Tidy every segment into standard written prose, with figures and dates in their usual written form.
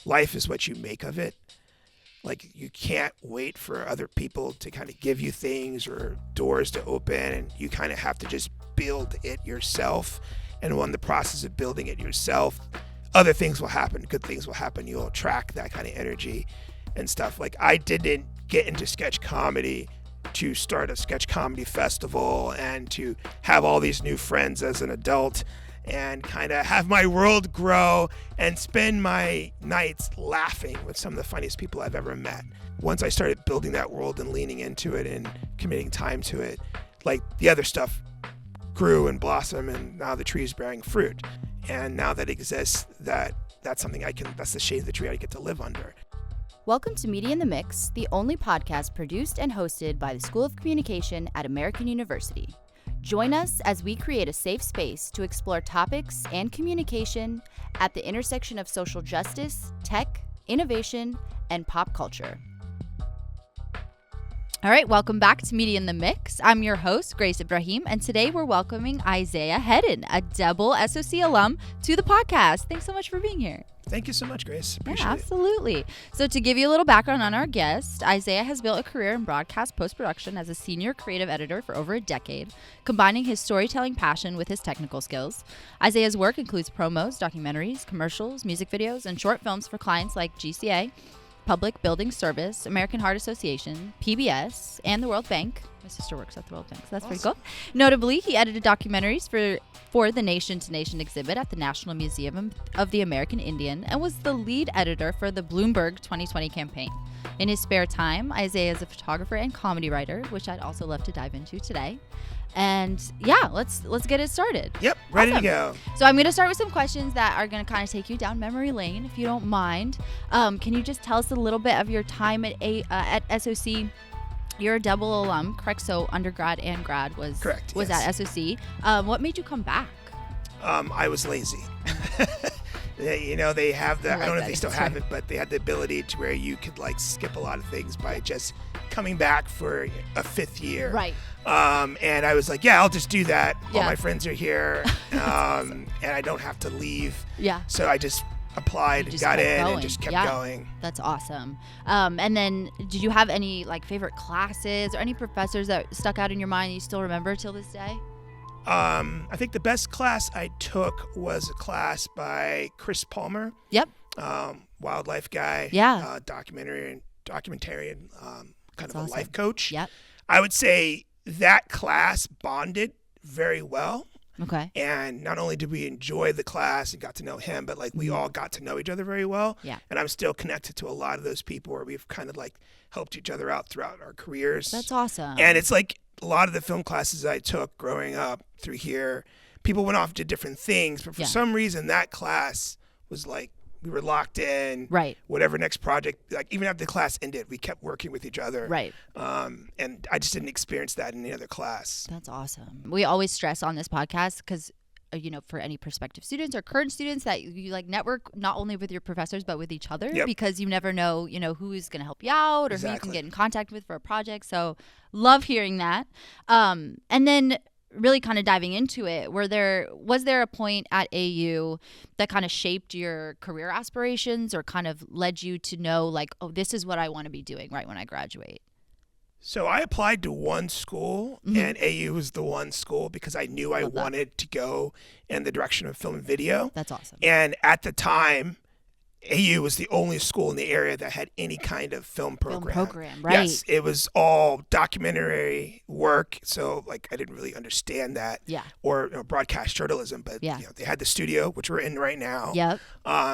life is what you make of it. Like, you can't wait for other people to kind of give you things or doors to open, and you kind of have to just build it yourself. And when the process of building it yourself, other things will happen, good things will happen. You'll attract that kind of energy and stuff. Like, I didn't get into sketch comedy to start a sketch comedy festival and to have all these new friends as an adult and kind of have my world grow and spend my nights laughing with some of the funniest people I've ever met. Once I started building that world and leaning into it and committing time to it, like, the other stuff grew and blossomed, and now the tree's bearing fruit. And now that it exists, that's something that's the shade of the tree I get to live under. Welcome to Media in the Mix, the only podcast produced and hosted by the School of Communication at American University. Join us as we create a safe space to explore topics and communication at the intersection of social justice, tech, innovation, and pop culture. All right, welcome back to Media in the Mix. I'm your host, Grace Ibrahim, and today we're welcoming Isaiah Headen, a double SOC alum, to the podcast. Thanks so much for being here. Thank you so much, Grace. Appreciate it. Absolutely. So to give you a little background on our guest, Isaiah has built a career in broadcast post-production as a senior creative editor for over a decade, combining his storytelling passion with his technical skills. Isaiah's work includes promos, documentaries, commercials, music videos, and short films for clients like GSA Public Buildings Service, American Heart Association, PBS, and the World Bank. My sister works at the World Bank, so that's awesome. Pretty cool. Notably, he edited documentaries for the Nation to Nation exhibit at the National Museum of the American Indian and was the lead editor for the Bloomberg 2020 campaign. In his spare time, Isaiah is a photographer and comedy writer, which I'd also love to dive into today. And yeah, let's get it started. Yep, ready to go. So I'm going to start with some questions that are going to kind of take you down memory lane, if you don't mind. Can you just tell us a little bit of your time at SOC? You're a double alum, correct? So undergrad and grad was correct. Was yes. At SOC. What made you come back? I was lazy. They have I don't know if they still have it, but they had the ability to where you could like skip a lot of things by just coming back for a fifth year. Right. And I was like, yeah, I'll just do that. Yeah. All my friends are here. Awesome. And I don't have to leave. Yeah. So I just applied and got in and just kept going. That's awesome. And then did you have any like favorite classes or any professors that stuck out in your mind that you still remember till this day? I think the best class I took was a class by Chris Palmer. Yep. Wildlife guy. Yeah. Documentarian, kind That's of a awesome. life coach. Yep. I would say that class bonded very well. Okay. And not only did we enjoy the class and got to know him, but like we all got to know each other very well. Yeah. And I'm still connected to a lot of those people where we've kind of like helped each other out throughout our careers. That's awesome. And it's like a lot of the film classes I took growing up through here, people went off to different things, but for some reason that class was like we were locked in. Right. Whatever next project, like even after the class ended, we kept working with each other. Right. And I just didn't experience that in any other class. That's awesome. We always stress on this podcast because, for any prospective students or current students that you like network not only with your professors but with each other because you never know, who is going to help you out or who you can get in contact with for a project. So love hearing that. And then really kind of diving into it, was there a point at AU that kind of shaped your career aspirations or kind of led you to know like, oh, this is what I want to be doing right when I graduate? So I applied to one school, and AU was the one school because I knew I wanted to go in the direction of film and video. That's awesome. And at the time, AU was the only school in the area that had any kind of film program. Right. Yes, it was all documentary work, so like I didn't really understand that. Yeah. Or broadcast journalism, but they had the studio, which we're in right now. Yep.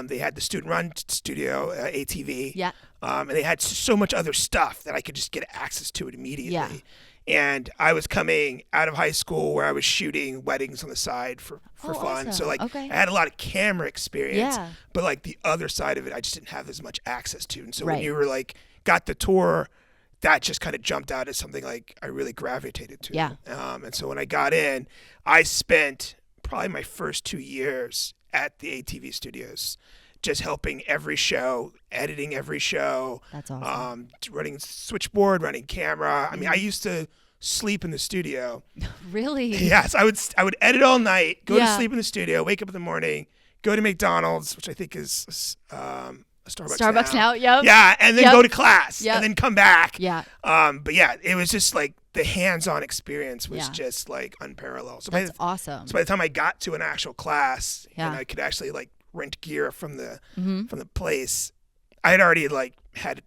They had the student-run studio, ATV. Yeah. And they had so much other stuff that I could just get access to it immediately. Yeah. And I was coming out of high school where I was shooting weddings on the side for fun. Awesome. So like I had a lot of camera experience, but like the other side of it, I just didn't have as much access to. And so when you were like, got the tour, that just kind of jumped out as something like I really gravitated to. Yeah. And so when I got in, I spent probably my first 2 years at the ATV studios, just helping every show, editing every show. That's awesome. Running switchboard, running camera. I mean, I used to sleep in the studio. Really? Yes, I would edit all night, go to sleep in the studio, wake up in the morning, go to McDonald's, which I think is a Starbucks now. Yep. Yeah, and then go to class and then come back. Yeah. But yeah, it was just like the hands-on experience was just like unparalleled. So that's awesome. So by the time I got to an actual class and I could actually like rent gear from the place, I had already like had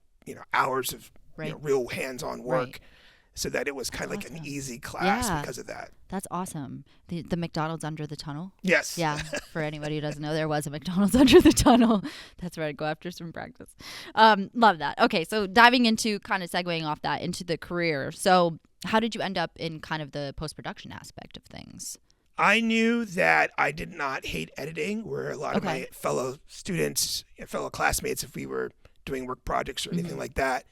hours of real hands-on work. Right. So that it was kind of like an easy class because of that. That's awesome. The McDonald's under the tunnel? Yes. Yeah. For anybody who doesn't know, there was a McDonald's under the tunnel. That's where I'd go after some practice. Love that. Okay, so diving into kind of segueing off that into the career. So how did you end up in kind of the post-production aspect of things? I knew that I did not hate editing, where a lot of my fellow students, fellow classmates, if we were doing work projects or anything like that,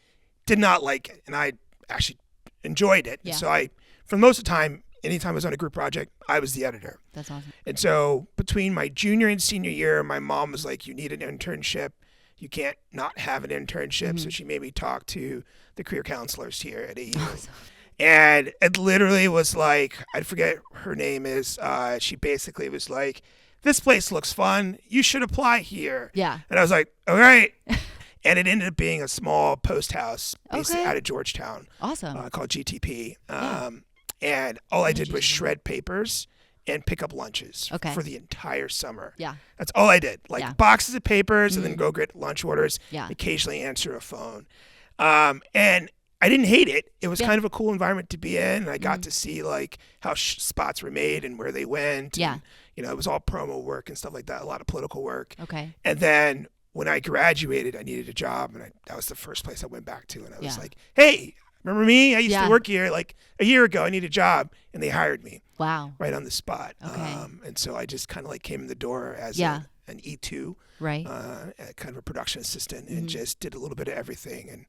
did not like it. And I actually enjoyed it. Yeah. So for most of the time, anytime I was on a group project, I was the editor. That's awesome. And so between my junior and senior year, my mom was like, you need an internship. You can't not have an internship. So she made me talk to the career counselors here at AU. Awesome. And it literally was like, I forget her name is, she basically was like, this place looks fun. You should apply here. Yeah. And I was like, all right. And it ended up being a small post house basically out of Georgetown. Awesome. Called GTP. And all I did was shred papers and pick up lunches for the entire summer. Yeah. That's all I did. Like boxes of papers and then go get lunch orders. Yeah. Occasionally answer a phone. And I didn't hate it. It was kind of a cool environment to be in. And I got to see like how spots were made and where they went. Yeah. And, it was all promo work and stuff like that. A lot of political work. Okay. And then when I graduated, I needed a job, and that was the first place I went back to. And I was like, hey, remember me? I used to work here like a year ago. I need a job. And they hired me. Wow. Right on the spot. Okay. And so I just kind of like came in the door as an E2, right? Kind of a production assistant, and just did a little bit of everything and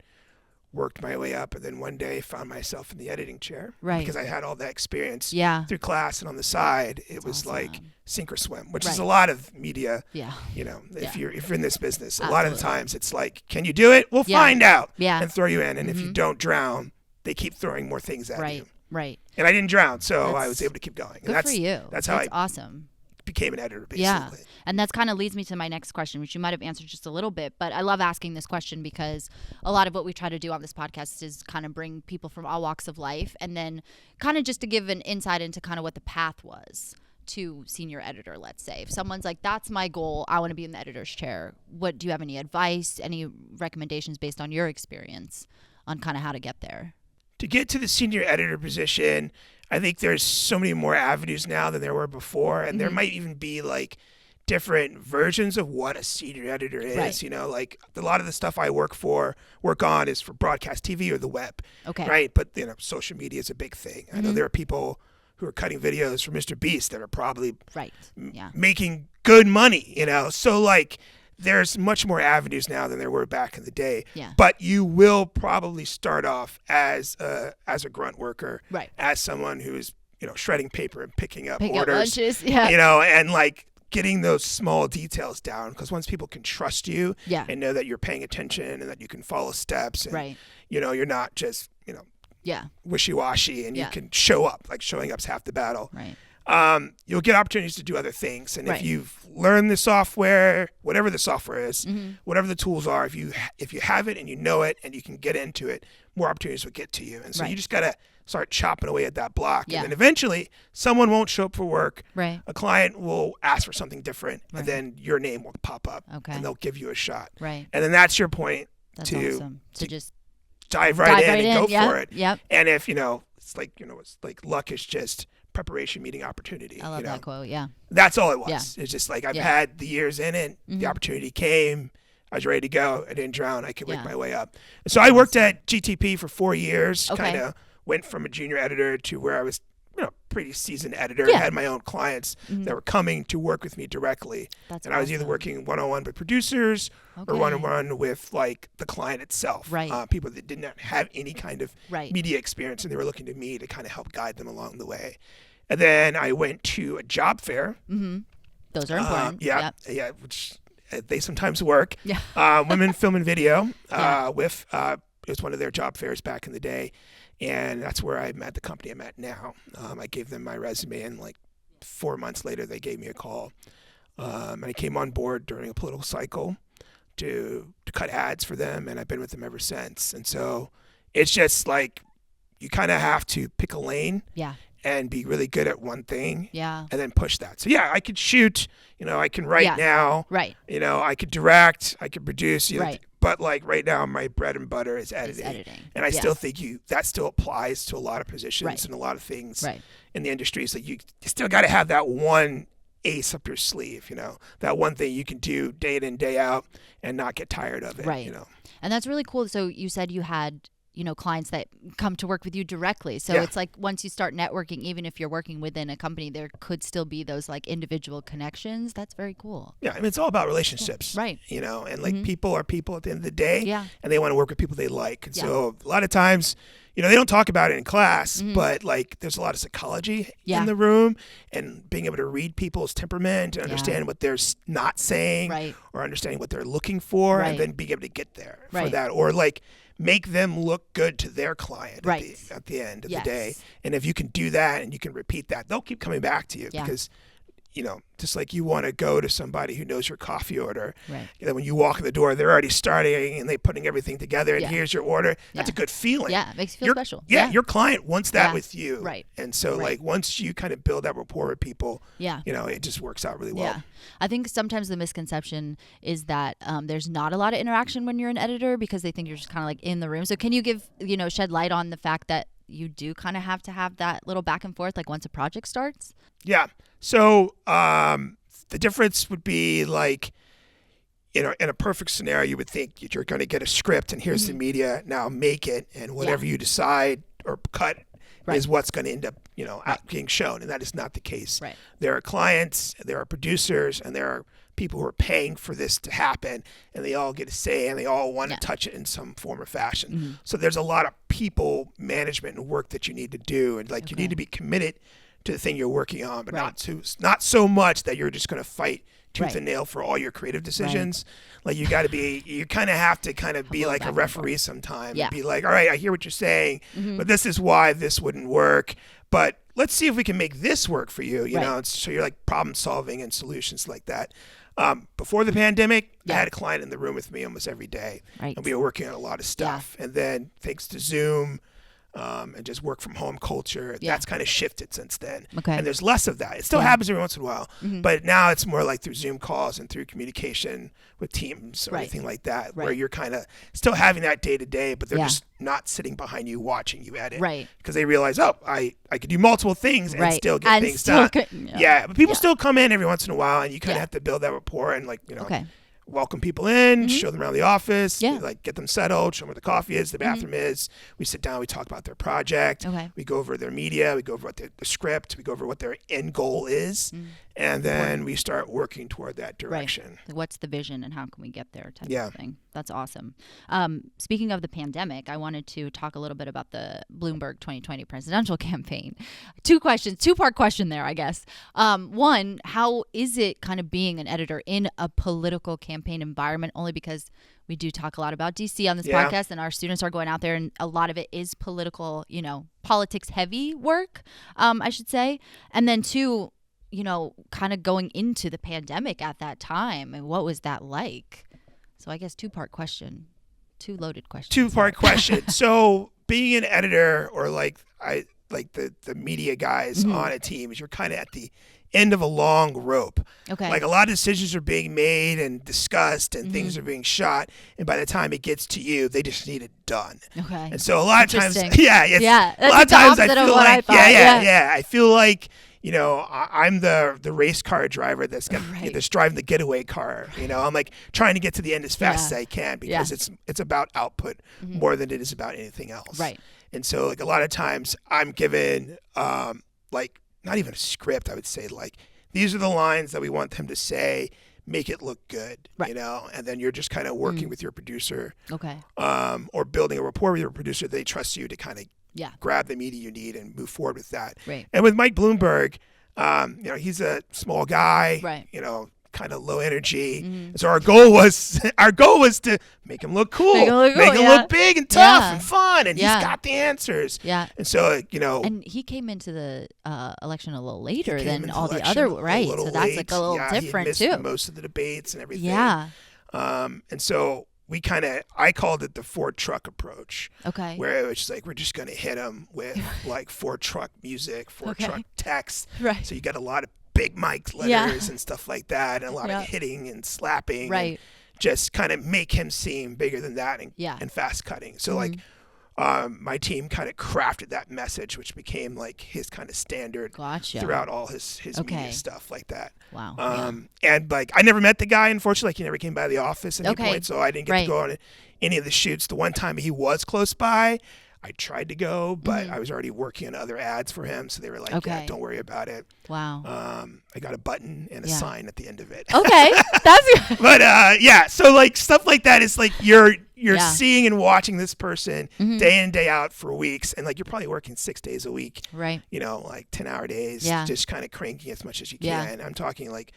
worked my way up. And then one day found myself in the editing chair. Right. Because I had all that experience through class, and on the side, it was like sink or swim, which is a lot of media. Yeah. If you're in this business, a lot of the times it's like, can you do it? We'll find out. Yeah. And throw you in. And if you don't drown, they keep throwing more things at you. Right. And I didn't drown, so I was able to keep going. And good for you. That's how awesome. Became an editor, basically. Yeah. And that's kind of leads me to my next question, which you might have answered just a little bit, but I love asking this question because a lot of what we try to do on this podcast is kind of bring people from all walks of life, and then kind of just to give an insight into kind of what the path was to senior editor, let's say. If someone's like, that's my goal, I want to be in the editor's chair, do you have any advice, any recommendations based on your experience on kind of how to get there? To get to the senior editor position, I think there's so many more avenues now than there were before. And there might even be like different versions of what a senior editor is. Right. Like a lot of the stuff I work on is for broadcast TV or the web. Okay. Right. But, social media is a big thing. I know there are people who are cutting videos for Mr. Beast that are probably making good money, So like, there's much more avenues now than there were back in the day. Yeah. But you will probably start off as a grunt worker, as someone who's shredding paper and picking up orders, lunches, and like getting those small details down. Because once people can trust you and know that you're paying attention and that you can follow steps, and you're not just wishy-washy, and you can show up. Like showing up's half the battle. Right. You'll get opportunities to do other things. And if you've learned the software, whatever the software is, whatever the tools are, if you have it and you know it and you can get into it, more opportunities will get to you. And so you just got to start chopping away at that block. And then eventually someone won't show up for work. Right. A client will ask for something different, and then your name will pop up and they'll give you a shot. Right. And then that's your point to just dive right in and go for it. Yep. And if, it's like luck is just preparation meeting opportunity. I love that quote. Yeah. That's all it was. Yeah. It's just like I've had the years in it. The opportunity came. I was ready to go. I didn't drown. I could work my way up. And so I worked at GTP for 4 years. Kind of went from a junior editor to where I was, pretty seasoned editor. I had my own clients that were coming to work with me directly. I was either working one-on-one with producers or one-on-one with like the client itself. Right. People that did not have any kind of media experience, and they were looking to me to kind of help guide them along the way. And then I went to a job fair. Those are important. Yeah, which they sometimes work. Yeah. Women Film and Video with it was one of their job fairs back in the day. And that's where I met the company I'm at now. I gave them my resume, and like 4 months later, they gave me a call. And I came on board during a political cycle. to cut ads for them, and I've been with them ever since. And so it's just like you kind of have to pick a lane. Yeah. And be really good at one thing. Yeah. And then push that. So yeah, I could shoot, I can write now. Right. I could direct, I could produce. Right. But like right now, my bread and butter is editing. And I still think that still applies to a lot of positions and a lot of things in the industry. So you still got to have that one ace up your sleeve, that one thing you can do day in and day out and not get tired of it. Right. And that's really cool. So you said you had clients that come to work with you directly. So it's like once you start networking, even if you're working within a company, there could still be those like individual connections. That's very cool. Yeah. I mean, it's all about relationships, right? And like people are people at the end of the day, and they want to work with people they like. And so a lot of times, they don't talk about it in class, but like there's a lot of psychology in the room, and being able to read people's temperament and understand what they're not saying or understanding what they're looking for, and then being able to get there for that, or like make them look good to their client at the end of the day. And if you can do that and you can repeat that, they'll keep coming back to you because, just like you want to go to somebody who knows your coffee order. Right. When you walk in the door, they're already starting and they're putting everything together and here's your order. That's a good feeling. Yeah, it makes you feel special. Yeah, your client wants that with you. Right. And so like once you kind of build that rapport with people, it just works out really well. Yeah. I think sometimes the misconception is that there's not a lot of interaction when you're an editor because they think you're just kind of like in the room. So can you give, shed light on the fact that you do kind of have to have that little back and forth like once a project starts? Yeah. So the difference would be like, in a perfect scenario, you would think that you're going to get a script and here's the media, now make it, and whatever you decide or cut is what's going to end up, being shown. And that is not the case. Right. There are clients, there are producers, and there are people who are paying for this to happen, and they all get a say and they all want to touch it in some form or fashion. So there's a lot of people management and work that you need to do, and like you need to be committed to the thing you're working on, but not so much that you're just going to fight tooth and nail for all your creative decisions. Like you kind of have to be like a referee sometime and be like, all right, I hear what you're saying, but this is why this wouldn't work. But let's see if we can make this work for you, you know? So you're like problem solving and solutions like that. Before the pandemic, I had a client in the room with me almost every day, and we were working on a lot of stuff. And then thanks to Zoom, and just work from home culture, that's kind of shifted since then. And there's less of that. It still happens every once in a while, but now it's more like through Zoom calls and through communication with teams or anything like that, where you're kind of still having that day to day, but they're just not sitting behind you watching you edit, because they realize, I could do multiple things and still get things done. But people still come in every once in a while, and you kind of have to build that rapport and welcome people in, show them around the office, like get them settled, show them where the coffee is, the bathroom is. We sit down, we talk about their project, we go over their media, we go over what the script, we go over what their end goal is, and then we start working toward that direction. Right. What's the vision and how can we get there type of thing. That's awesome. Speaking of the pandemic, I wanted to talk a little bit about the Bloomberg 2020 presidential campaign. Two-part question there, I guess. One, how is it kind of being an editor in a political campaign environment? Only because we do talk a lot about DC on this podcast, and our students are going out there, and a lot of it is political, politics heavy work, I should say. And then two, kind of going into the pandemic at that time, and what was that like? So I guess two-part question, two loaded questions. Two-part question. So being an editor or the media guys on a team is you're kind of at the end of a long rope. Okay. Like a lot of decisions are being made and discussed and things are being shot. And by the time it gets to you, they just need it done. Okay. And so a lot of times, a lot of times I feel like, I feel like, I'm the race car driver that's driving the getaway car. I'm like trying to get to the end as fast as I can because it's about output more than it is about anything else. Right. And so like a lot of times I'm given not even a script, I would say these are the lines that we want them to say, make it look good, and then you're just kind of working with your producer, or building a rapport with your producer. They trust you to kind of grab the media you need and move forward with that. Right. And with Mike Bloomberg, he's a small guy, kind of low energy. So our goal was to make him look cool, make him look big and tough and fun, and he's got the answers. Yeah. And so and he came into the election a little later than all the other, right? So that's like a little different he missed too. Most of the debates and everything. Yeah. And so I called it the 4-truck approach. Okay. Where it was just like, we're just going to hit them with like 4-truck music, 4-truck text. Right. So you got a lot of big mic letters and stuff like that, and a lot of hitting and slapping. Right. And just kind of make him seem bigger than that and fast cutting. So like, my team kind of crafted that message, which became like his kind of standard throughout all his media stuff like that. Wow. And like, I never met the guy, unfortunately. Like, he never came by the office at any point, so I didn't get to go on any of the shoots. The one time he was close by, I tried to go, but I was already working on other ads for him, so they were like, yeah, don't worry about it. Wow. I got a button and a sign at the end of it. Okay. That's good. But so like stuff like that is like you're seeing and watching this person day in, day out for weeks, and like you're probably working 6 days a week. Right. You know, like 10-hour days, just kind of cranking as much as you can. I'm talking like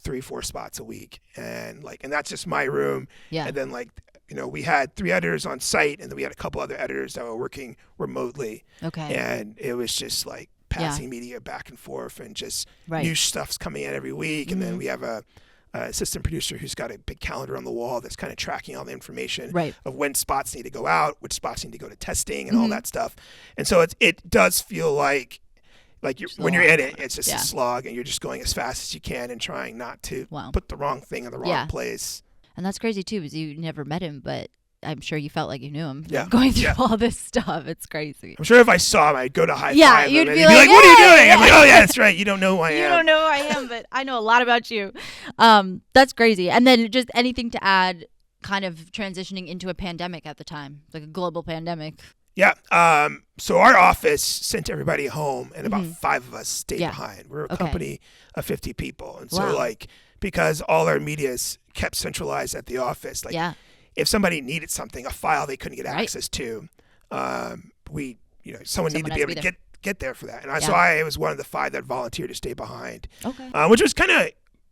3-4 spots a week, and that's just my room. Yeah. And then like, you know, we had 3 editors on site, and then we had a couple other editors that were working remotely. Okay. And it was just like passing media back and forth, and just new stuff's coming in every week. And then we have a assistant producer who's got a big calendar on the wall that's kind of tracking all the information of when spots need to go out, which spots need to go to testing, and all that stuff. And so it does feel like when you're in it, it's just a slog, and you're just going as fast as you can and trying not to put the wrong thing in the wrong place. And that's crazy too, because you never met him, but I'm sure you felt like you knew him. Going through all this stuff, it's crazy. I'm sure if I saw him, I'd go to high five you'd him, be and like, he'd be like, "What are you doing?" I'm like, "Oh yeah, that's right. You don't know who I am." You don't know who I am, but I know a lot about you. That's crazy. And then just anything to add, kind of transitioning into a pandemic at the time, like a global pandemic. Yeah. So our office sent everybody home, and about 5 of us stayed behind. We're a company of 50 people, and so like, because all our media's kept centralized at the office, like if somebody needed something, a file they couldn't get access to, someone needed to be able to get there for that. And I was one of the 5 that volunteered to stay behind, which was kind of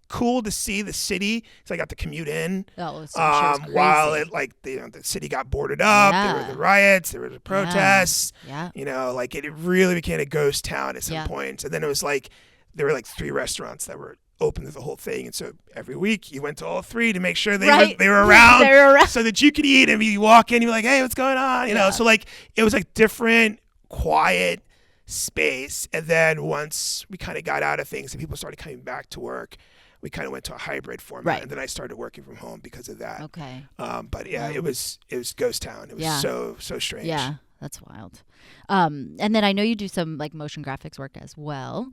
cool to see the city. So I got to commute in while the city got boarded up. There were the riots, there were the protests. You know, like it really became a ghost town at some point. And then it was like there were like 3 restaurants that were open to the whole thing, and so every week you went to all 3 to make sure they were around, so that you could eat. And you walk in, you're like, "Hey, what's going on?" You know, so like it was like different, quiet space. And then once we kind of got out of things and people started coming back to work, we kind of went to a hybrid format, and then I started working from home because of that. Okay. But it was ghost town. It was so strange. Yeah, that's wild. And then I know you do some like motion graphics work as well.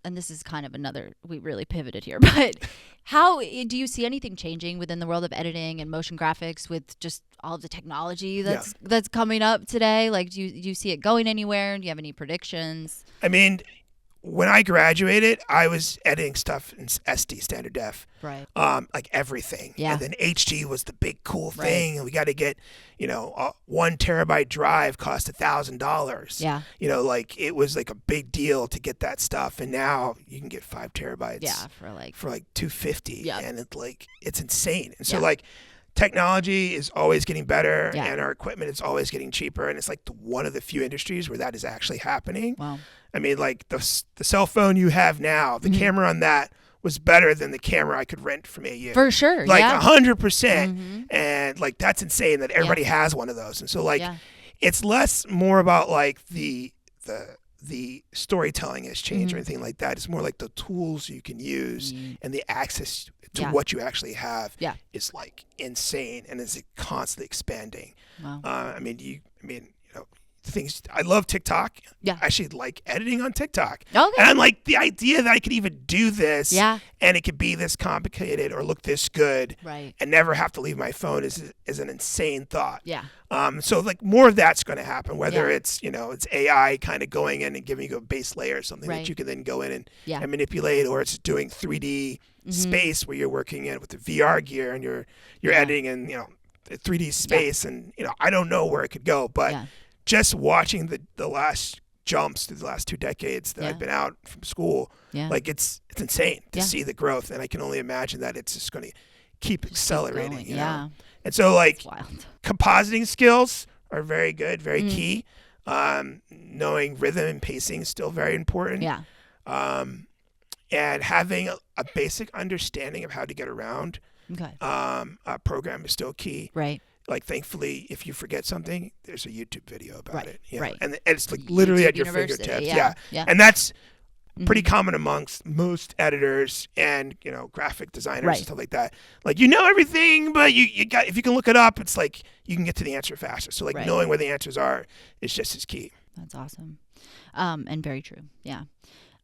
And this is kind of we really pivoted here, but how do you see anything changing within the world of editing and motion graphics with just all of the technology that's coming up today? Like, do you see it going anywhere? Do you have any predictions? I mean, when I graduated, I was editing stuff in SD, standard def, like everything. And then HD was the big cool thing, and we got to get, a 1 terabyte drive cost $1,000. You know, like it was like a big deal to get that stuff, and now you can get 5 terabytes. For like $250, and it's insane. And so like, technology is always getting better, and our equipment is always getting cheaper, and it's like one of the few industries where that is actually happening. Wow. I mean, like the cell phone you have now, the camera on that was better than the camera I could rent from AU. For sure. Like 100%. And like, that's insane that everybody has one of those. And so like, it's less more about like the storytelling has changed or anything like that. It's more like the tools you can use and the access to what you actually have is like insane, and is constantly expanding. Wow. I mean, things. I love TikTok. I actually like editing on TikTok. Okay. And I'm like, the idea that I could even do this and it could be this complicated or look this good and never have to leave my phone is an insane thought. Yeah. So like more of that's going to happen, whether it's, it's AI kind of going in and giving you a base layer or something that you can then go in and manipulate, or it's doing 3D space where you're working in with the VR gear and you're editing in, 3D space. And, I don't know where it could go, but just watching the last jumps through the last 2 decades that I've been out from school, like it's insane to see the growth, and I can only imagine that it's just going to keep accelerating. You know? And so like compositing skills are very good, very key. Knowing rhythm and pacing is still very important. And having a basic understanding of how to get around Okay. Program is still key. Right. Like, thankfully, if you forget something, there's a YouTube video about Right, it. You know? right. And it's like literally YouTube at your University, fingertips. yeah. And that's pretty Mhm. common amongst most editors and, you know, graphic designers Right. and stuff like that. Like, you know everything, but you got, if you can look it up, it's like you can get to the answer faster. So like Right. knowing where the answers are is just as key. That's awesome. And very true. Yeah.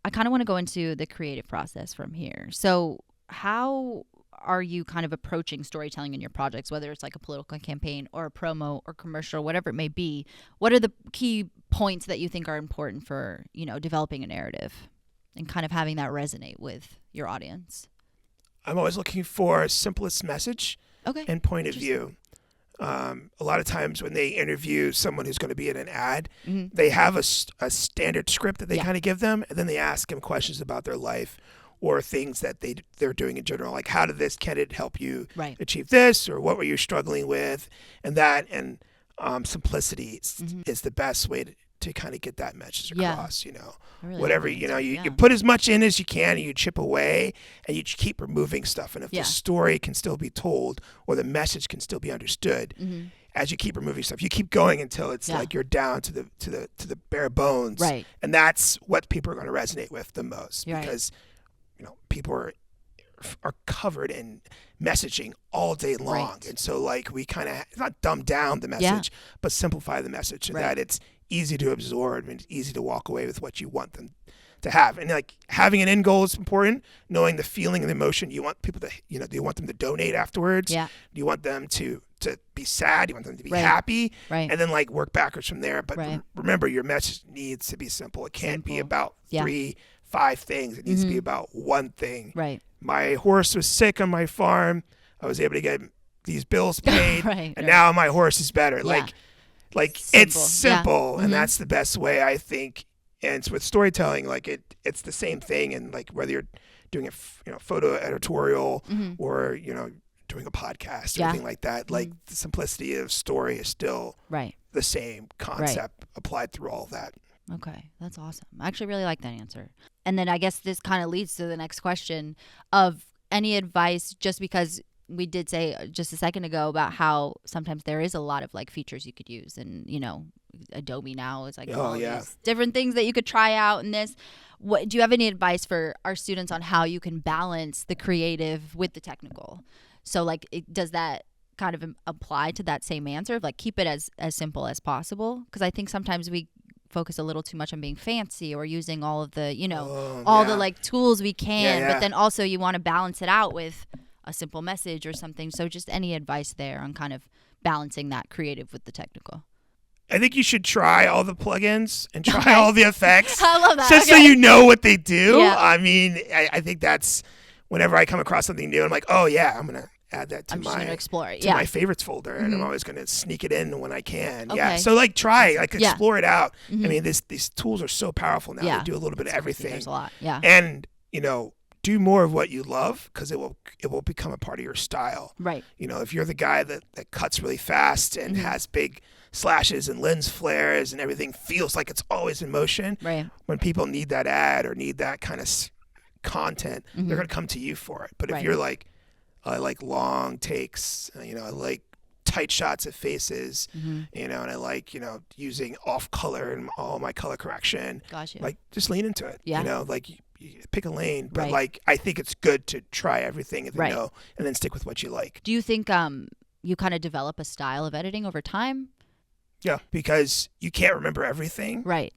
I kind of want to go into the creative process from here. So how are you kind of approaching storytelling in your projects, whether it's like a political campaign or a promo or commercial, whatever it may be? What are the key points that you think are important for, you know, developing a narrative and kind of having that resonate with your audience? I'm always looking for simplest message Okay. and point of view. A lot of times when they interview someone who's going to be in an ad, Mhm. they have a standard script that they Yeah. kind of give them, and then they ask them questions about their life or things that they're doing in general, like how did this candidate help you Right. achieve this, or what were you struggling with, and that, and simplicity is the best way to kind of get that message Yeah. across. You know, I really whatever, like that you know, answer. you Yeah. put as much in as you can, and you chip away, and you keep removing stuff. And if Yeah. the story can still be told or the message can still be understood, Mhm. as you keep removing stuff, you keep going until it's Yeah. like you're down to the bare bones. Right. And that's what people are going to resonate with the most, Right. because, you know, people are covered in messaging all day long. Right. And so like we kind of not dumb down the message, but simplify the message so Right. that it's easy to absorb and easy to walk away with what you want them to have. And like having an end goal is important, knowing the feeling and the emotion you want people to, you know, do you want them to donate afterwards? Yeah. Do you want them to be sad? Do you want them to be Right. happy? Right. And then like work backwards from there. But Right. remember, your message needs to be simple. It can't be Simple. about Yeah. 3-5 things. It needs to be about one thing. Right. My horse was sick on my farm. I was able to get these bills paid, Right, and right. now my horse is better. Yeah. Like Simple. it's simple, Yeah. and Mhm. that's the best way, I think. And it's with storytelling, like it's the same thing. And like whether you're doing a photo editorial Mhm. or doing a podcast or Yeah. anything like that, like the simplicity of story is still Right. the same concept applied through all of that. Okay, that's awesome. I actually really like that answer. And then I guess this kind of leads to the next question of any advice, just because we did say just a second ago about how sometimes there is a lot of like features you could use, and Adobe now is like all these different things that you could try out in this. What do you have any advice for our students on how you can balance the creative with the technical? So like does that kind of apply to that same answer of like keep it as simple as possible? Because I think sometimes we focus a little too much on being fancy or using all of the the like tools we can, but then also you want to balance it out with a simple message or something. So just any advice there on kind of balancing that creative with the technical? I think you should try all the plugins and try all the effects. I love that. Just so you know what they do. Yeah. I mean, I think that's whenever I come across something new, I'm like, oh yeah, I'm gonna add that to I'm just going to explore it. to my favorites folder, and I'm always gonna sneak it in when I can. Yeah. Okay. So like try, like explore it out. Mhm. I mean, these tools are so powerful now. Yeah. They do a little bit of everything. There's a lot. Yeah. And do more of what you love, because it will become a part of your style. Right. If you're the guy that cuts really fast and has big slashes and lens flares and everything feels like it's always in motion, Right. when people need that ad or need that kind of content, they're going to come to you for it. But if you're like, I like long takes, I like tight shots of faces, and I like, using off color and all my color correction, Gotcha. like just lean into it. Yeah. Like you pick a lane, but Right. like I think it's good to try everything and then Right. know, and then stick with what you like. Do you think you kind of develop a style of editing over time? Yeah, because you can't remember everything. Right.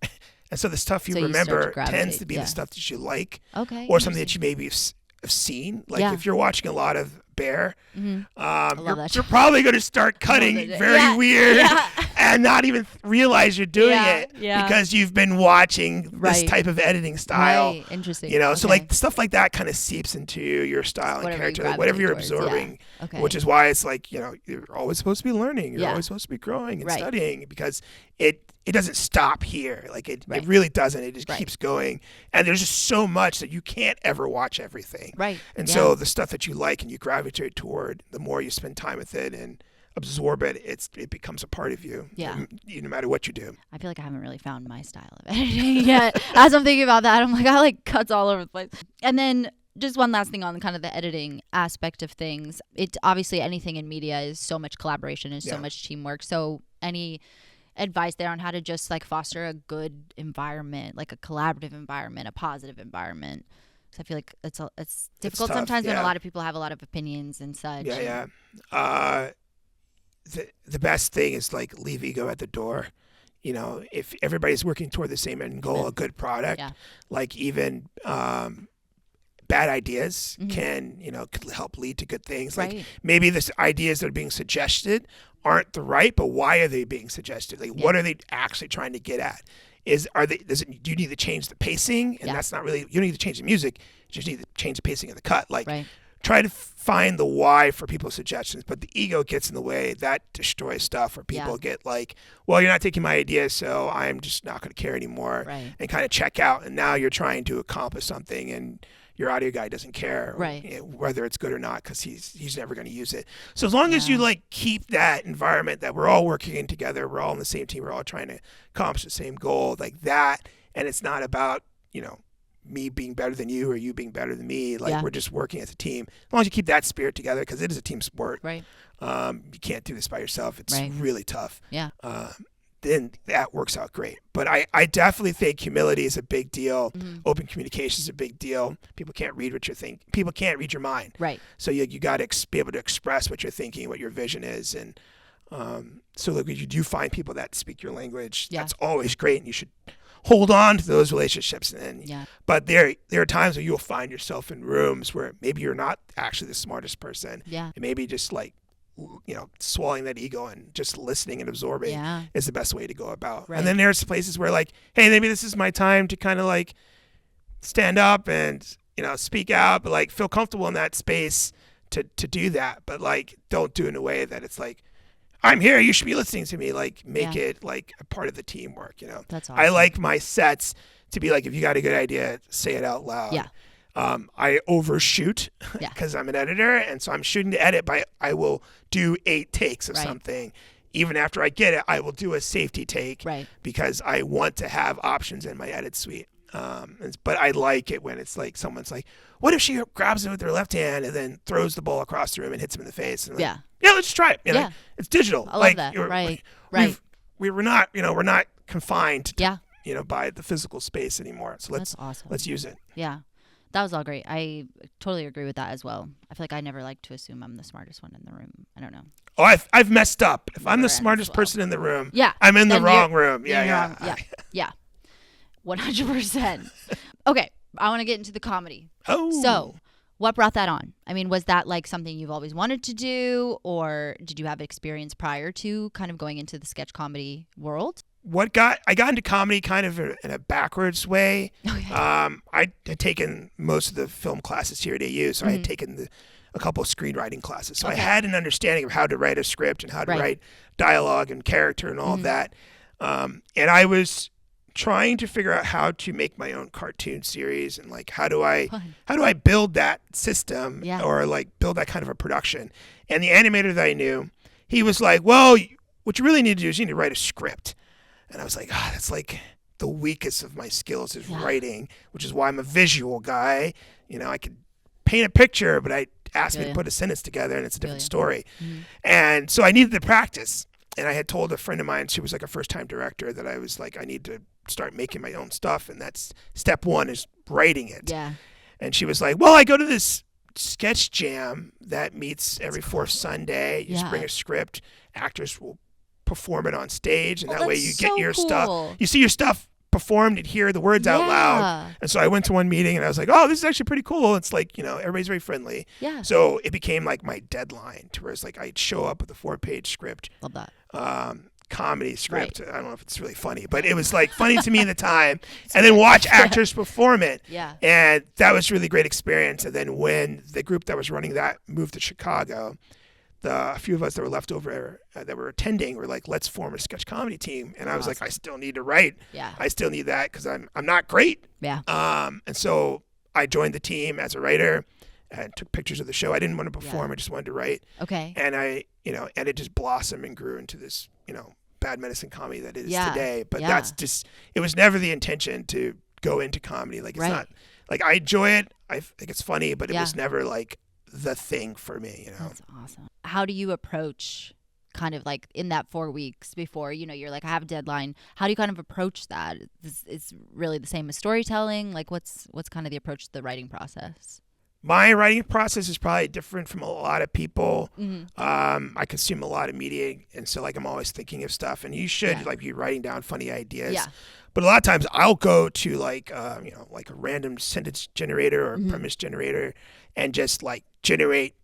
And so the stuff you So you start to remember gravitate, tends to be yeah. the stuff that you like, Okay. or something that you maybe have seen. Like Yeah. if you're watching a lot of Bear, love that you're show. probably going to start cutting it. very Yeah. weird Yeah. and not even realize you're doing Yeah. it Yeah. because you've been watching this Right. type of editing style. Right. Interesting. So Okay. like stuff like that kind of seeps into your style and Whatever you character, like whatever you're gravitate towards, absorbing, yeah. Okay. which is why it's like, you're always supposed to be learning. You're Yeah. always supposed to be growing and Right. studying, because it doesn't stop here. Like it Right. really doesn't. It just Right. keeps going. And there's just so much that you can't ever watch everything. Right. And Yeah. so the stuff that you like and you gravitate toward, the more you spend time with it and absorb it, it becomes a part of you. Yeah. No matter what you do. I feel like I haven't really found my style of editing yet. As I'm thinking about that, I'm like, I like cuts all over the place. And then just one last thing on kind of the editing aspect of things. It obviously anything in media is so much collaboration, is so much teamwork. So any advice there on how to just like foster a good environment, like a collaborative environment, a positive environment? So I feel like it's difficult tough, sometimes when a lot of people have a lot of opinions and such. The best thing is like leave ego at the door. You know, if everybody's working toward the same end goal, a good product, like even bad ideas can, could help lead to good things. Like maybe the ideas that are being suggested aren't the right, but why are they being suggested? Like, what are they actually trying to get at? Do you need to change the pacing? And that's not really, you don't need to change the music. You just need to change the pacing of the cut. Like, try to find the why for people's suggestions, but the ego gets in the way. That destroys stuff where people get like, well, you're not taking my idea, so I'm just not going to care anymore and kind of check out. And now you're trying to accomplish something and your audio guy doesn't care whether it's good or not because he's never going to use it. So as long as you like keep that environment that we're all working in together, we're all on the same team, we're all trying to accomplish the same goal, like that, and it's not about, me being better than you or you being better than me. Like we're just working as a team. As long as you keep that spirit together, because it is a team sport. Right. You can't do this by yourself. It's really tough. Yeah. Then that works out great. But I definitely think humility is a big deal. Open communication is a big deal. People can't read what you're thinking. People can't read your mind. Right. So you got to be able to express what you're thinking, what your vision is. And so look, you do find people that speak your language. That's always great. And you should hold on to those relationships. But there are times where you'll find yourself in rooms where maybe you're not actually the smartest person. And maybe just like, swallowing that ego and just listening and absorbing is the best way to go about. And then there's places where like, hey, maybe this is my time to kind of like stand up and, speak out, but like feel comfortable in that space to do that. But like, don't do it in a way that it's like, I'm here, you should be listening to me. Like, make it like a part of the teamwork, That's awesome. I like my sets to be like, if you got a good idea, say it out loud. I overshoot because I'm an editor, and so I'm shooting to edit, but I will do 8 takes of something. Even after I get it, I will do a safety take because I want to have options in my edit suite. But I like it when it's like someone's like, what if she grabs it with her left hand and then throws the ball across the room and hits him in the face? And like, let's just try it. It's digital. I love that. We're not, we're not confined to, by the physical space anymore. So let's use it. Yeah. That was all great. I totally agree with that as well. I feel like I never like to assume I'm the smartest one in the room. I don't know. Oh, I've messed up. If I'm the smartest person in the room, I'm in the wrong room. Yeah. 100%. Okay, I want to get into the comedy. Oh. So, what brought that on? I mean, was that like something you've always wanted to do, or did you have experience prior to kind of going into the sketch comedy world? I got into comedy kind of in a backwards way. I had taken most of the film classes here at AU, so I had taken a couple of screenwriting classes. So I had an understanding of how to write a script and how to write dialogue and character and all of that. And I was trying to figure out how to make my own cartoon series and like how do I build that system or like build that kind of a production. And the animator that I knew, he was like, well, what you really need to do is you need to write a script. And I was like, that's like the weakest of my skills is writing, which is why I'm a visual guy. I could paint a picture, but I asked me to put a sentence together and it's a different story. And so I needed to practice. And I had told a friend of mine, she was like a first-time director, that I was like, I need to start making my own stuff. And that's step one is writing it. Yeah. And she was like, well, I go to this sketch jam that meets every fourth Sunday. You just bring a script. Actors will perform it on stage, and that way you get your stuff. You see your stuff performed and hear the words out loud. And so I went to one meeting and I was like, oh, this is actually pretty cool. It's like, everybody's very friendly. Yeah. So it became like my deadline to where it's like I'd show up with a 4-page script. Love that. Comedy script. I don't know if it's really funny, but it was like funny to me at the time. And then watch actors perform it. Yeah. And that was a really great experience. And then when the group that was running that moved to Chicago, a few of us that were left over that were attending were like, let's form a sketch comedy team. And I was like, I still need to write. Yeah. I still need that because I'm not great. Yeah. And so I joined the team as a writer and took pictures of the show. I didn't want to perform. I just wanted to write. Okay. And and it just blossomed and grew into this, bad medicine comedy that it is today. But that's just, it was never the intention to go into comedy. Like it's not like I enjoy it. I think it's funny, but it Yeah. was never like the thing for me, you know. That's awesome. How do you approach kind of like in that 4 weeks before, you're like, I have a deadline. How do you kind of approach that? It's really the same as storytelling. Like what's kind of the approach to the writing process? My writing process is probably different from a lot of people. Mm-hmm. I consume a lot of media, and so like I'm always thinking of stuff. And you should like be writing down funny ideas. Yeah. But a lot of times I'll go to like like a random sentence generator or premise generator, and just like generate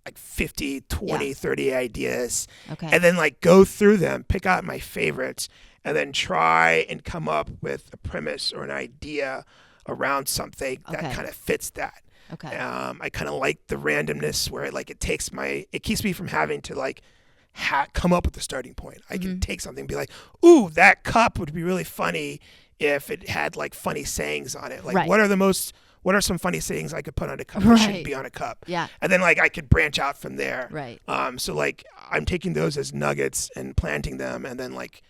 like 50, 20, 30 ideas, Okay. and then like go through them, pick out my favorites, and then try and come up with a premise or an idea around something that Okay. kind of fits that. Okay. I kind of like the randomness where like it keeps me from having to like come up with a starting point. I can take something and be like, ooh, that cup would be really funny if it had like funny sayings on it. Like Right. what are some funny sayings I could put on a cup that shouldn't Right. be on a cup? Yeah. And then like I could branch out from there. Right. So like I'm taking those as nuggets and planting them, and then like,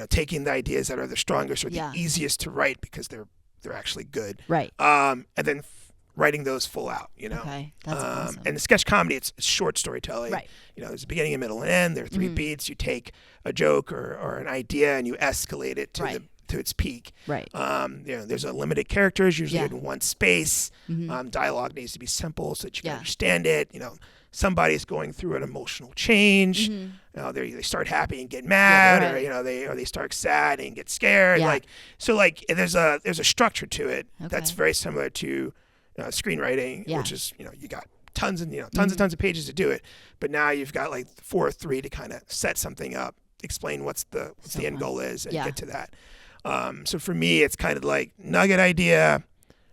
taking the ideas that are the strongest or the Yeah. easiest to write because they're actually good. Right. And then writing those full out, Okay. That's awesome. And the sketch comedy, it's short storytelling. Right. There's a beginning, a middle, and end. There are 3 beats. You take a joke or an idea and you escalate it to Right. to its peak. Right. There's a limited characters, usually Yeah. in one space. Dialogue needs to be simple so that you can Yeah. understand it. Somebody's going through an emotional change. They start happy and get mad, right. or they start sad and get scared. Yeah. There's a structure to it that's Okay. very similar to screenwriting, Yeah. which is you got tons and tons of pages to do it, but now you've got like 4 or 3 to kind of set something up, explain what's the end goal is, and Yeah. get to that. So for me, it's kind of like nugget idea,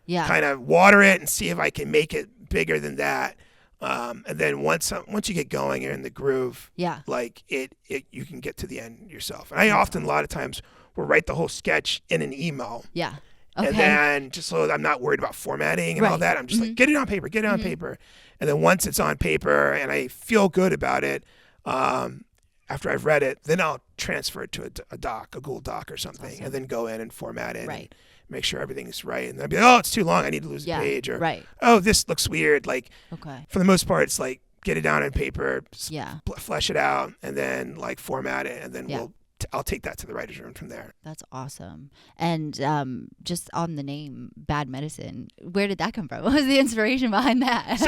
Yeah. kind of water it and see if I can make it bigger than that. And then once you get going, you're in the groove. Yeah. Like you can get to the end yourself. And I often, a lot of times, will write the whole sketch in an email. Yeah. Okay. And then just so I'm not worried about formatting and all Right. that, I'm just like, get it on paper, get it on paper. And then once it's on paper and I feel good about it, after I've read it, then I'll transfer it to a Google Doc or something, awesome. and then go in and format it Right. and make sure everything is right. And then I'll be like, oh, it's too long, I need to lose Yeah. a page. Or, Right. oh, this looks weird. Like, Okay. for the most part, it's like, get it down on paper, Yeah. flesh it out, and then like format it, and then Yeah. I'll take that to the writer's room from there. That's awesome. And just on the name Bad Medicine, where did that come from? What was the inspiration behind that?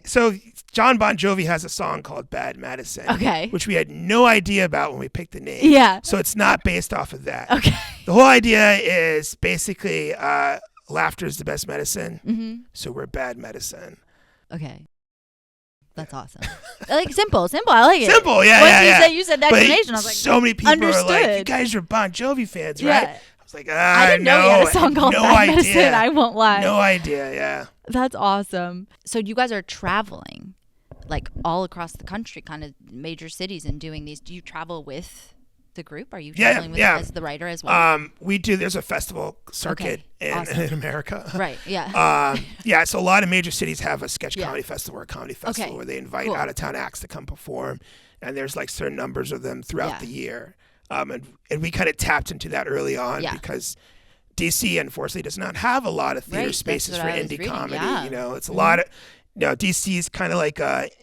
So John Bon Jovi has a song called Bad Medicine, Okay. which we had no idea about when we picked the name. Yeah. So it's not based off of that. Okay. The whole idea is basically laughter is the best medicine, Mm-hmm. so we're bad medicine. Okay. That's awesome. Like simple. I like it. Simple, yeah, Once yeah. you said the But explanation, I was like, so many people are like, you understood. guys are Bon Jovi fans, yeah. right? I was like, I didn't know you had a song called no Bad idea. Medicine. I won't lie. No idea, yeah. That's awesome. So you guys are traveling like all across the country, kind of major cities, and doing these. Do you travel with the group? Are you traveling with yeah. as the writer as well? We do. There's a festival circuit awesome. in America. Right. Yeah. Yeah, so a lot of major cities have a sketch Yeah. comedy festival or a comedy festival Okay, where they invite cool. out-of-town acts to come perform, and there's like certain numbers of them throughout Yeah. the year. And we kind of tapped into that early on Yeah. because DC, unfortunately, does not have a lot of theater Right, that's spaces what for I was indie reading, comedy. yeah. It's a lot of, DC is kind of like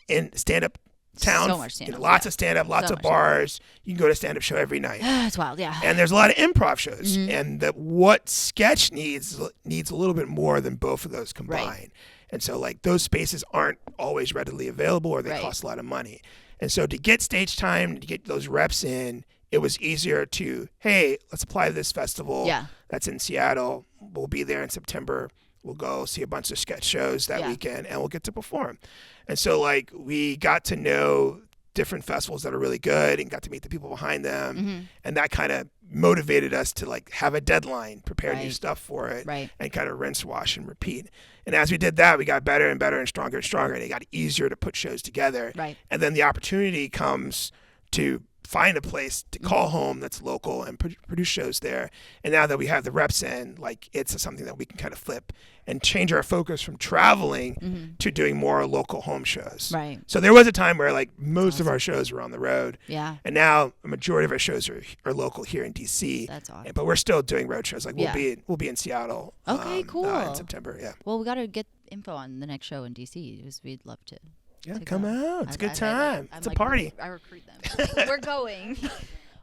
in stand-up town. So much stand-up, lots yeah. of stand-up, lots So of much stand-up. bars. You can go to a stand-up show every night. It's wild. Yeah. And there's a lot of improv shows, Mm-hmm. and what sketch needs a little bit more than both of those combined. And so like those spaces aren't always readily available, or they Right. cost a lot of money. And so to get stage time, to get those reps in, it was easier to, hey, let's apply to this festival Yeah. that's in Seattle. We'll be there in September. We'll go see a bunch of sketch shows that Yeah. weekend, and we'll get to perform. And so like we got to know different festivals that are really good and got to meet the people behind them. Mm-hmm. And that kind of motivated us to like have a deadline, prepare new Right. stuff for it, Right. and kind of rinse, wash, and repeat. And as we did that, we got better and better and stronger, and it got easier to put shows together. Right. And then the opportunity comes to find a place to call home that's local and produce shows there. And now that we have the reps in, like it's something that we can kind of flip and change our focus from traveling to doing more local home shows. Right. So there was a time where like most of our shows were on the road. Yeah. And now a majority of our shows are local here in DC. That's awesome. But we're still doing road shows. Like we'll be in Seattle. Okay, cool. In September. Yeah. Well, we got to get info on the next show in DC because we'd love to. Yeah, come out. It's a good time. It's a party. I recruit them. We're going.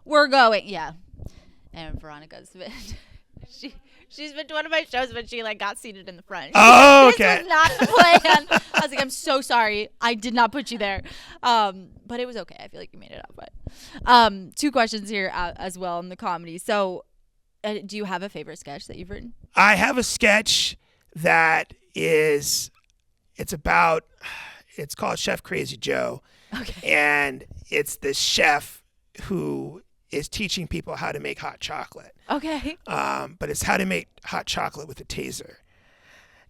We're going. Yeah. And Veronica's been. She's been to one of my shows, but she like got seated in the front. Oh, okay. This was not the plan. I was like, I'm so sorry. I did not put you there. But it was okay. I feel like you made it up. But 2 questions here as well in the comedy. So, do you have a favorite sketch that you've written? I have a sketch that it's called Chef Crazy Joe. Okay. And it's this chef who is teaching people how to make hot chocolate. Okay. But it's how to make hot chocolate with a taser.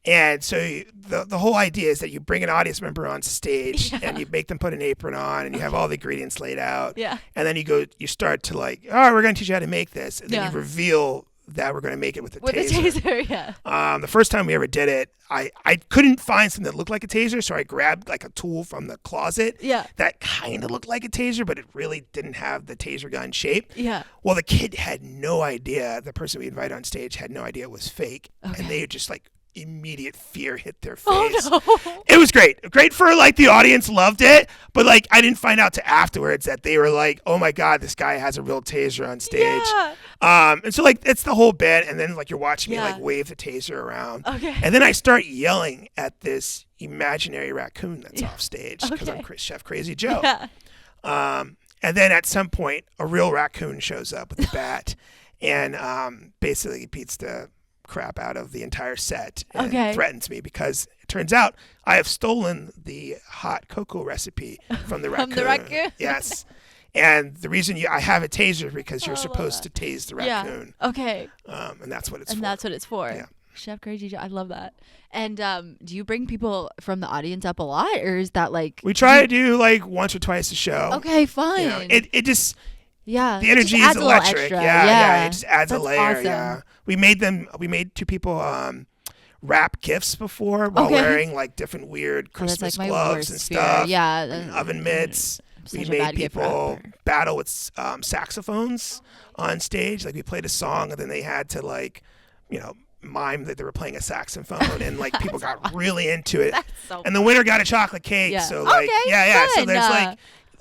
And so the whole idea is that you bring an audience member on stage and you make them put an apron on and you have all the ingredients laid out. Yeah. And then you start to like, all right, we're going to teach you how to make this. And then you reveal that we're going to make it with a taser. With a taser, yeah. The first time we ever did it, I couldn't find something that looked like a taser, so I grabbed like a tool from the closet that kind of looked like a taser, but it really didn't have the taser gun shape. Yeah. Well, the kid had no idea. The person we invited on stage had no idea it was fake. Okay. And they just like immediate fear hit their face. Oh, no. It was great for like the audience loved it, but like I didn't find out till afterwards that they were like, oh my god, this guy has a real taser on stage. And so like it's the whole bit, and then like you're watching me like wave the taser around, and then I start yelling at this imaginary raccoon that's off stage because I'm Chef Crazy Joe. And then at some point a real raccoon shows up with a bat and basically beats the crap out of the entire set and threatens me because it turns out I have stolen the hot cocoa recipe from the raccoon. From the raccoon? Yes. And the reason I have a taser because you're supposed to tase the raccoon. Yeah. Okay. And that's what it's for. And that's what it's for. Yeah. Chef Crazy Joe. I love that. And do you bring people from the audience up a lot, or is that like we try to do like once or twice a show. Okay, fine. You know, it just the it energy just is electric. Yeah. It just adds That's a layer. awesome. Yeah. We made 2 people wrap gifts before while wearing like different weird Christmas like gloves and stuff. Yeah. And oven mitts. We Such a made bad gift people wrapper. battle with saxophones on stage. Like we played a song and then they had to like, mime that they were playing a saxophone and like people got really into it. So and the winner got a chocolate cake. Yeah. So like, fun. So there's like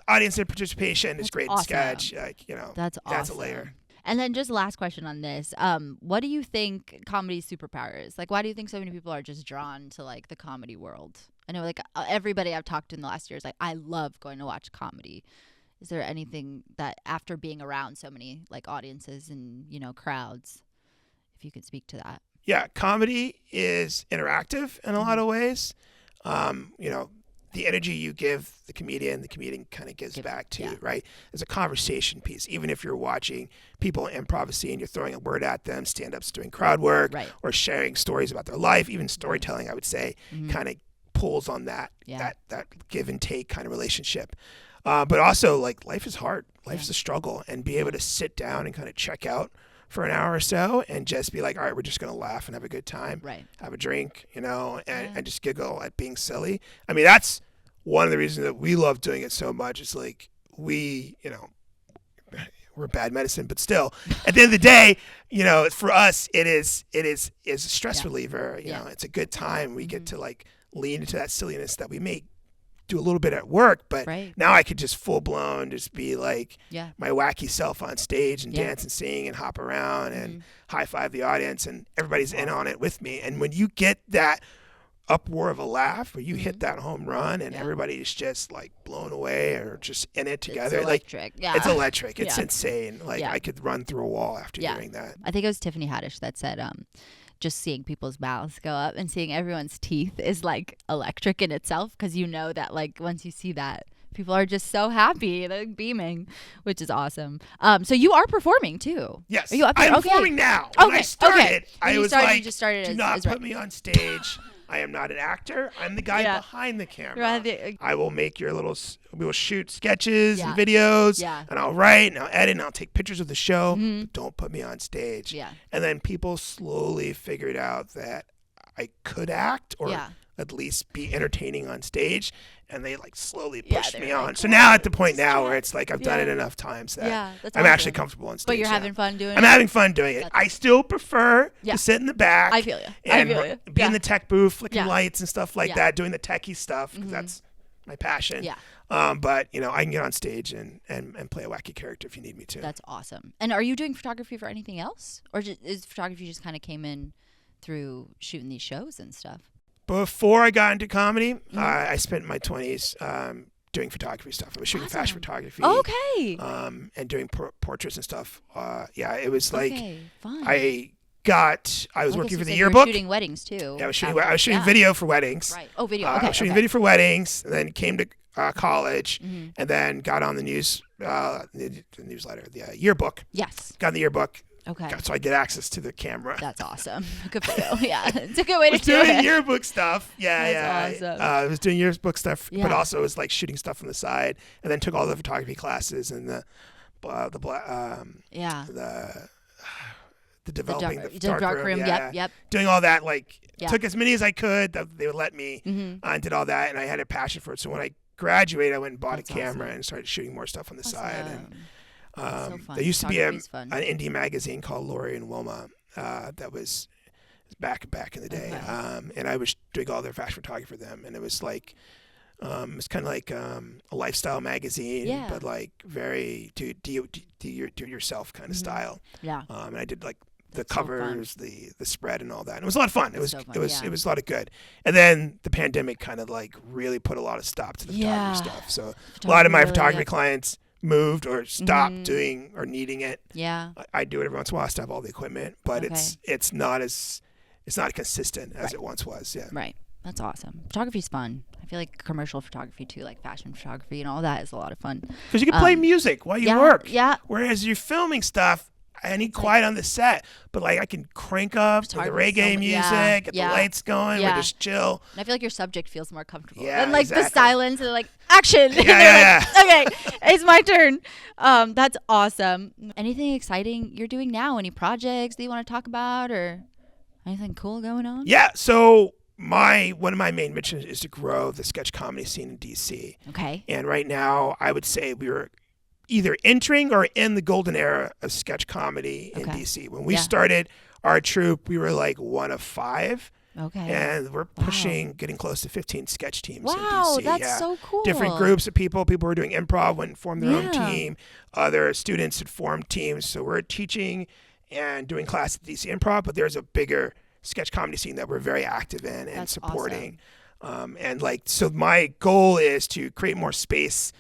audience participation is great awesome. in sketch. Like, that's awesome. That's a layer. And then just last question on this. What do you think comedy's superpower is? Like, why do you think so many people are just drawn to like the comedy world? I know like everybody I've talked to in the last year is like, I love going to watch comedy. Is there anything that after being around so many like audiences and, crowds, if you could speak to that? Yeah. Comedy is interactive in a lot of ways. The energy you give the comedian kind of gives back to you, right? There's a conversation piece. Even if you're watching people improv a scene, you're throwing a word at them, stand-ups doing crowd work, or sharing stories about their life. Even storytelling, I would say, kind of pulls on that give and take kind of relationship. But also, like, life is hard. Life's a struggle. And be able to sit down and kind of check out for an hour or so and just be like, all right, we're just going to laugh and have a good time, have a drink, and just giggle at being silly. I mean, that's one of the reasons that we love doing it so much. Is like we're bad medicine, but still at the end of the day, for us, it is a stress reliever. You know, it's a good time. We get to like lean into that silliness that we may do a little bit at work, but now I could just full blown just be like my wacky self on stage and dance and sing and hop around and high five the audience and everybody's in on it with me. And when you get that uproar of a laugh where you hit that home run and everybody's just like blown away or just in it together, it's electric. It's electric. It's insane. Like I could run through a wall after doing that. I think it was Tiffany Haddish that said, just seeing people's mouths go up and seeing everyone's teeth is like electric in itself, because that like once you see that, people are just so happy, they're like beaming, which is awesome. So you are performing too. Yes, are you up there? I'm performing now. When I started, I was like, do not put me on stage I am not an actor. I'm the guy behind the camera. Right. I will make your we will shoot sketches and videos, and I'll write and I'll edit and I'll take pictures of the show. But don't put me on stage. Yeah. And then people slowly figured out that I could act or at least be entertaining on stage, and they like slowly pushed me on. So now at the point now where it's like I've done it enough times that I'm actually comfortable on stage. But you're having fun doing it? I'm having fun doing it. I still prefer to sit in the back. I feel you. And be in the tech booth, flicking lights and stuff like that, doing the techie stuff because that's my passion. Yeah. But I can get on stage and play a wacky character if you need me to. That's awesome. And are you doing photography for anything else, or is photography just kind of came in through shooting these shows and stuff? Before I got into comedy, I spent my 20s doing photography stuff. I was shooting fashion photography. Okay. And doing portraits and stuff. It was like fun. I was working for the yearbook. You were shooting weddings too. Yeah, I was shooting video for weddings. Right. Oh, video. I was shooting video for weddings, and then came to college, and then got on the newsletter, the yearbook. Yes. Got in the yearbook. Okay. So I get access to the camera. That's awesome. Good for you. Yeah, it's a good way to do it. I was doing yearbook stuff. That's awesome. I was doing yearbook stuff, but also was like shooting stuff on the side, and then took all the photography classes and the developing the dark room. Yep. Doing all that, took as many as I could that they would let me, and did all that, and I had a passion for it. So when I graduated, I went and bought a camera and started shooting more stuff on the side. And so fun. there used to be an indie magazine called Lori and Wilma that was back in the day, and I was doing all their fashion photography for them, and it was like it's kind of like a lifestyle magazine, but like very do yourself kind of style. Yeah. And I did like the covers, the spread, and all that. And it was a lot of fun. It was a lot of good. And then the pandemic kind of like really put a lot of stop to the photography stuff. So a lot of my photography clients moved or stopped doing or needing it. Yeah. I do it every once in a while. I still have all the equipment, but it's not consistent as it once was. Yeah. Right. That's awesome. Photography's fun. I feel like commercial photography too, like fashion photography and all that is a lot of fun. Because you can play music while you work. Yeah. Whereas you're filming stuff, I need quiet on the set, but like I can crank up the reggae music, get the lights going, we just chill. And I feel like your subject feels more comfortable. Yeah, and like the silence and like action. Yeah. Okay, it's my turn. That's awesome. Anything exciting you're doing now? Any projects that you want to talk about or anything cool going on? Yeah. So one of my main missions is to grow the sketch comedy scene in DC. Okay. And right now, I would say we were either entering or in the golden era of sketch comedy in DC. When we started our troupe, we were like one of 5. Okay. And we're pushing, getting close to 15 sketch teams in DC. Wow, that's so cool. Different groups of people. People who are doing improv went and formed their own team. Other students had formed teams. So we're teaching and doing class at DC Improv, but there's a bigger sketch comedy scene that we're very active in and supporting. Awesome. So my goal is to create more space,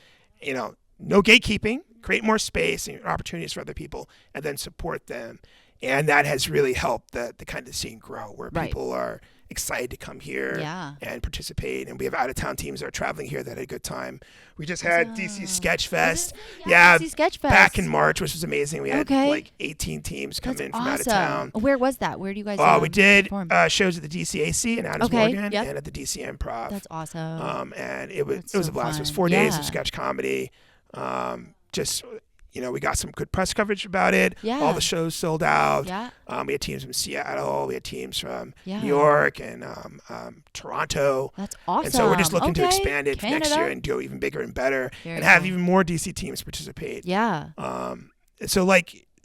no gatekeeping, create more space and opportunities for other people, and then support them. And that has really helped the kind of scene grow, where people are excited to come here and participate. And we have out-of-town teams that are traveling here that had a good time. We just had DC Sketch Fest. DC Sketch Fest. Back in March, which was amazing. We had like 18 teams come in from out of town. Where was that? Where do you guys we did shows at the GCAC in Adams Morgan and at the DC Improv. That's awesome. And it was a blast. It was 4 days of sketch comedy. We got some good press coverage about it. Yeah. All the shows sold out. Yeah. We had teams from Seattle. We had teams from New York and Toronto. That's awesome. And so we're just looking to expand it next year and do even bigger and better and have even more DC teams participate. Yeah. So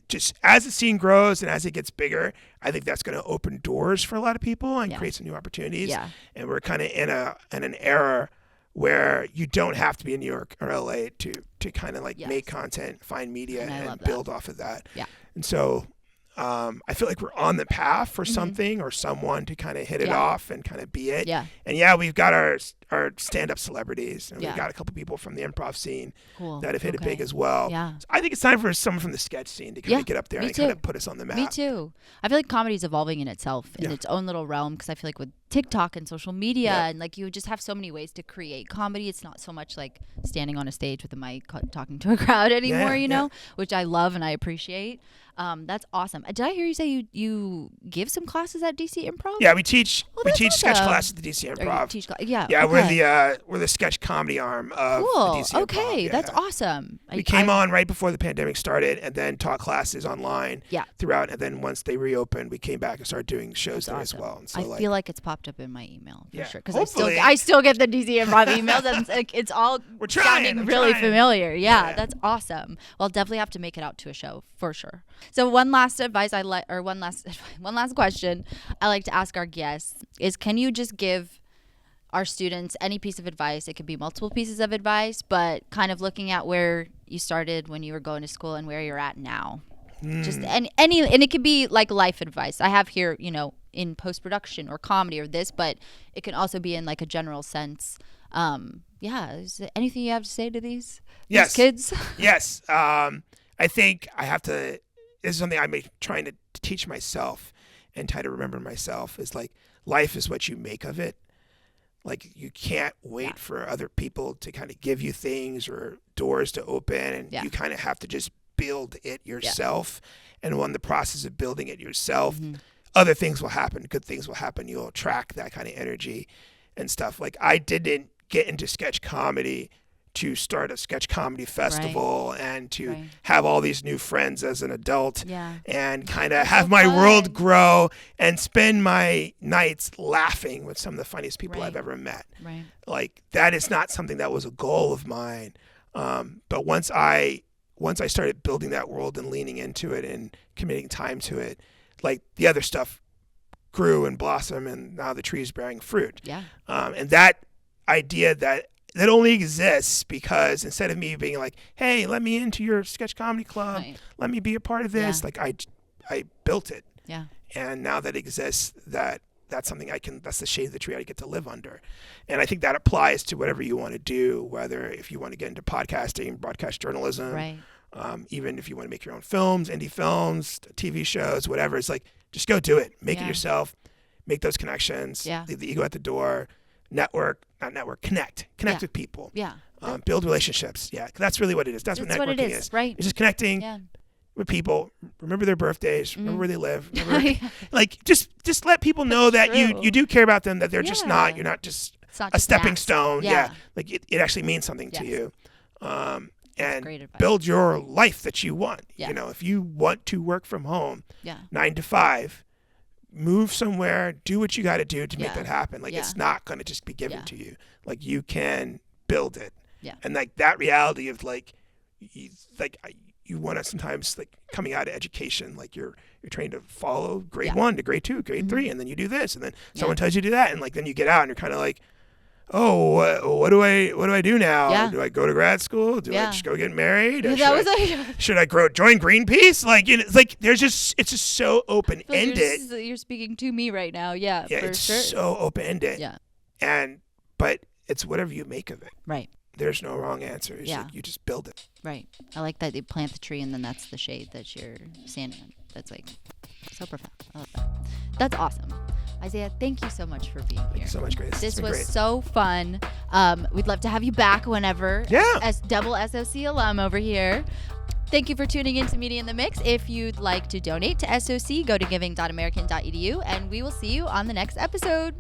just as the scene grows and as it gets bigger, I think that's going to open doors for a lot of people and create some new opportunities. Yeah. And we're kind of in an era where you don't have to be in New York or LA to kind of make content, find media, and build off of that. Yeah. And so I feel like we're on the path for something or someone to kind of hit it off and kind of be it. Yeah. And we've got our are stand-up celebrities, and Yeah. we got a couple people from the improv scene Cool. that have hit it Okay. big as well. Yeah. So I think it's time for someone from the sketch scene to kind Yeah, of get up there me and kind too. of put us on the map. Me too. I feel like comedy is evolving in itself in Yeah. its own little realm, because I feel like with TikTok and social media Yeah. and like you just have so many ways to create comedy. It's not so much like standing on a stage with a mic talking to a crowd anymore, Yeah, you yeah. know, which I love and I appreciate. That's awesome. Did I hear you say you give some classes at DC Improv? Yeah, we teach Oh, we that's teach sketch awesome. classes at the DC Or you Improv. teach yeah. Yeah, okay. we're the sketch comedy arm of Cool. the DC Improv. Okay, Yeah, that's yeah. awesome. We came on right before the pandemic started, and then taught classes online Yeah. throughout. And then once they reopened, we came back and started doing shows there as Awesome. well. And so I feel like it's popped up in my email for Yeah, sure, because hopefully. I still get the DC Improv emails, and it's all We're trying, sounding I'm really trying. familiar. Yeah, Yeah. that's awesome. Well, I'll definitely have to make it out to a show for sure. So one last advice one last question I like to ask our guests is, can you just give our students any piece of advice? It could be multiple pieces of advice, but kind of looking at where you started when you were going to school and where you're at now. Just and it could be like life advice. I have here, in post-production or comedy or this, but it can also be in like a general sense. Is there anything you have to say to these kids? Yes. I think I have to. This is something I'm trying to teach myself and try to remember myself, is like, life is what you make of it. Like, you can't wait for other people to kind of give you things or doors to open, and you kind of have to just build it yourself. And when the process of building it yourself, other things will happen. Good things will happen. You'll attract that kind of energy and stuff. Like, I didn't get into sketch comedy to start a sketch comedy festival and to have all these new friends as an adult and kind of have my world grow and spend my nights laughing with some of the funniest people I've ever met. Right. Like, that is not something that was a goal of mine. But once I started building that world and leaning into it and committing time to it, like, the other stuff grew and blossomed, and now the tree's bearing fruit. Yeah. And that idea that only exists because instead of me being like, hey, let me into your sketch comedy club, let me be a part of this, like, I built it. Yeah. And now that exists, that's something that's the shade of the tree I get to live under. And I think that applies to whatever you want to do, whether if you want to get into podcasting, broadcast journalism, even if you want to make your own films, indie films, TV shows, whatever. It's like, just go do it. Make it yourself. Make those connections. Leave the ego at the door. Connect with people. Yeah. Build relationships. Yeah, that's really what it is. That's what networking is. Right. It's just connecting with people. Remember their birthdays. Remember where they live. Like, just let people know that you do care about them. That they're just not. You're not just a stepping stone. Yeah. Like, it actually means something to you. And build your life that you want. If you want to work from home, 9 to 5. Move somewhere, do what you got to do to make that happen. Like, it's not going to just be given to you. Like, you can build it. Yeah. And like, that reality of like, you want to sometimes, like, coming out of education, like, you're trained to follow grade 1 to grade 2, grade 3, and then you do this, and then someone tells you to do that, and like, then you get out and you're kind of like, oh, what do I do now? Yeah. Do I go to grad school? Do I just go get married? Or should I join Greenpeace? Like, it's like, it's just so open ended. You're speaking to me right now. Yeah. Yeah, for it's sure. so open ended. Yeah. But it's whatever you make of it. Right. There's no wrong answer. It's like, you just build it. Right. I like that you plant the tree and then that's the shade that you're standing in. That's like so profound. I love that. That's awesome. Isaiah, thank you so much for being here. Thank you so much, Grace. This was so fun. We'd love to have you back whenever. Yeah. As double SOC alum over here. Thank you for tuning in to Media in the Mix. If you'd like to donate to SOC, go to giving.american.edu, and we will see you on the next episode.